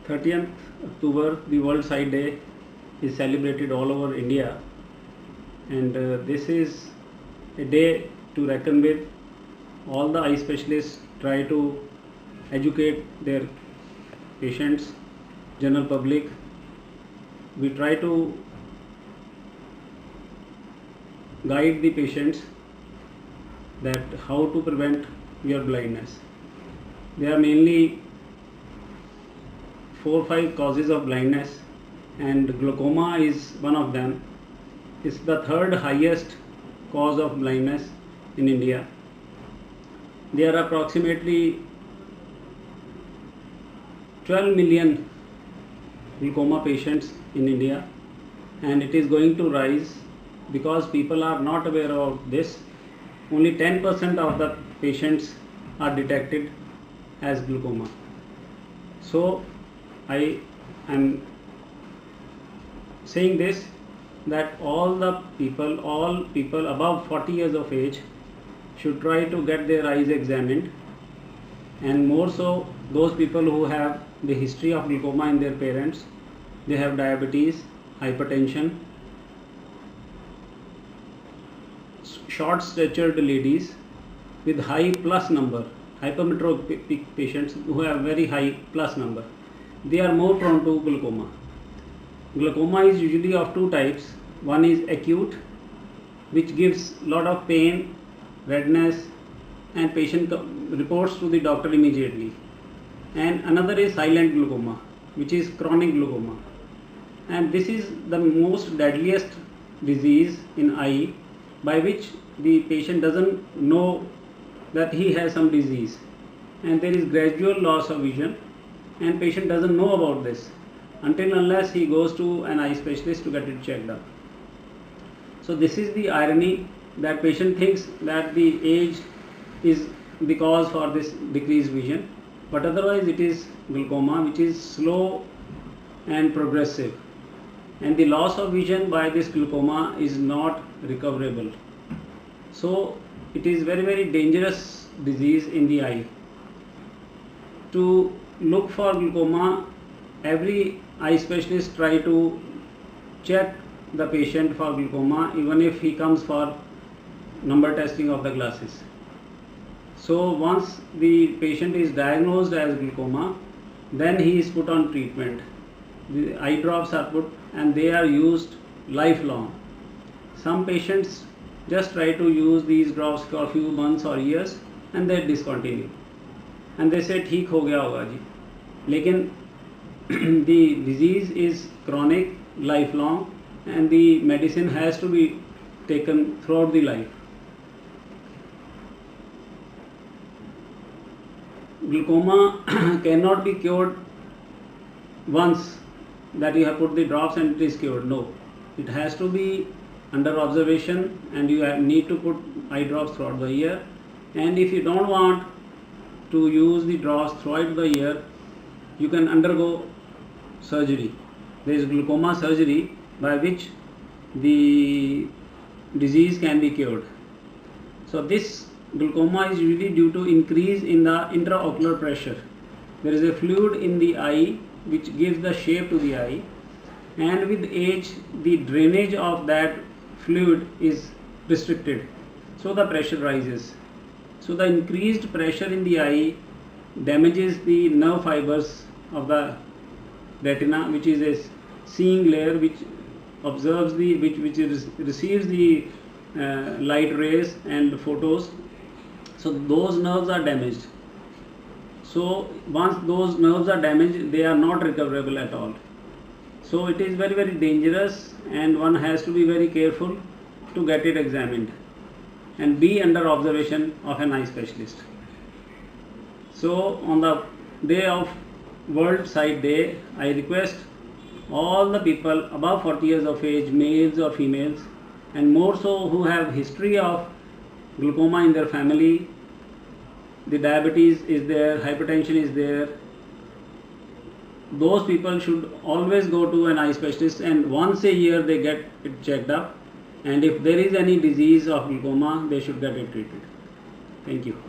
30th October, the World Sight Day, is celebrated all over India, and this is a day to reckon with. All the eye specialists try to educate their patients, general public. We try to guide the patients that how to prevent your blindness. There are mainly 4-5 causes of blindness, and glaucoma is one of them. It's the third highest cause of blindness in India. There are approximately 12 million glaucoma patients in India, and it is going to rise because people are not aware of this. Only 10% of the patients are detected as glaucoma. So I am saying this, that all people above 40 years of age should try to get their eyes examined, and more so those people who have the history of glaucoma in their parents. They have diabetes, hypertension, short statured ladies with high plus number, hypermetropic patients who have very high plus number. They are more prone to glaucoma. Glaucoma is usually of two types. One is acute, which gives lot of pain, redness, and patient reports to the doctor immediately. And another is silent glaucoma, which is chronic glaucoma. And this is the most deadliest disease in eye, by which the patient doesn't know that he has some disease, and there is gradual loss of vision, and patient doesn't know about this until unless he goes to an eye specialist to get it checked up. So this is the irony, that patient thinks that the age is the cause for this decreased vision, but otherwise it is glaucoma, which is slow and progressive, and the loss of vision by this glaucoma is not recoverable. So it is very, very dangerous disease in the eye. To look for glaucoma, every eye specialist try to check the patient for glaucoma, even if he comes for number testing of the glasses. So once the patient is diagnosed as glaucoma, then he is put on treatment. The eye drops are put, and they are used lifelong. Some patients just try to use these drops for a few months or years, and they discontinue, and they say ठीक हो गया होगा जी. लेकिन the disease is chronic, lifelong, and the medicine has to be taken throughout the life. Glaucoma cannot be cured once that you have put the drops and it is cured. No, it has to be under observation, and you need to put eye drops throughout the year. And if you don't want to use the drops throughout the year, you can undergo surgery. There is glaucoma surgery by which the disease can be cured. So this glaucoma is usually due to increase in the intraocular pressure. There is a fluid in the eye which gives the shape to the eye, and with age the drainage of that fluid is restricted, so the pressure rises. So the increased pressure in the eye damages the nerve fibers of the retina, which is a seeing layer which observes the which receives the light rays and photos. So those nerves are damaged. So once those nerves are damaged, they are not recoverable at all. So it is very, very dangerous, and one has to be very careful to get it examined and be under observation of an eye specialist. So on the day of World Sight Day, I request all the people above 40 years of age, males or females, and more so who have history of glaucoma in their family, the diabetes is there, hypertension is there, those people should always go to an eye specialist, and once a year they get it checked up, and if there is any disease of glaucoma, they should get it treated. Thank you.